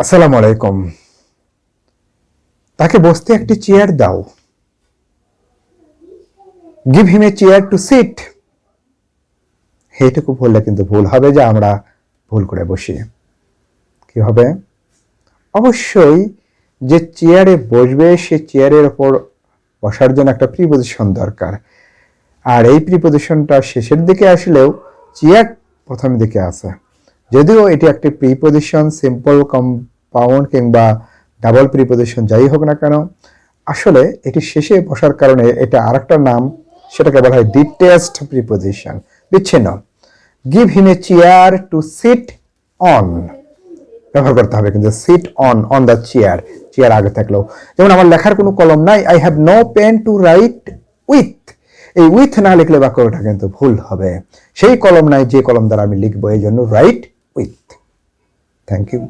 আসসালামু আলাইকুম। তাকে বসতে একটি চেয়ার দাও। Give him a chair to sit. এইটুকু বললে কিন্তু ভুল হবে, যে আমরা ভুল করে বসি। কি হবে? অবশ্যই যে চেয়ারে বসবে সে চেয়ারের ওপর বসার জন্য একটা প্রিপজিশন দরকার, আর এই প্রিপজিশনটা শেষের দিকে আসলেও চেয়ার প্রথম দিকে আছে। যদিও এটি একটি প্রিপজিশন, সিম্পল, কম্পাউন্ড কিংবা ডাবল প্রিপজিশন যাই হোক না কেন, আসলে এটি শেষে বসার কারণে এটা আরেকটা নাম, সেটাকে বলা হয় ডিটেচড প্রিপজিশন, বিচ্ছিন্ন। Give him a chair to sit on ব্যবহার করতে হবে, কিন্তু sit on, on the chair, chair আগে থাকলেও। যেমন আমার লেখার কোনো কলম নাই, I have no pen to write with. এই উইথ না লিখলে বাক্যটা কিন্তু ভুল হবে। সেই কলম নাই যে কলম দ্বারা আমি লিখবো, এই জন্য রাইট উইথ। Thank you.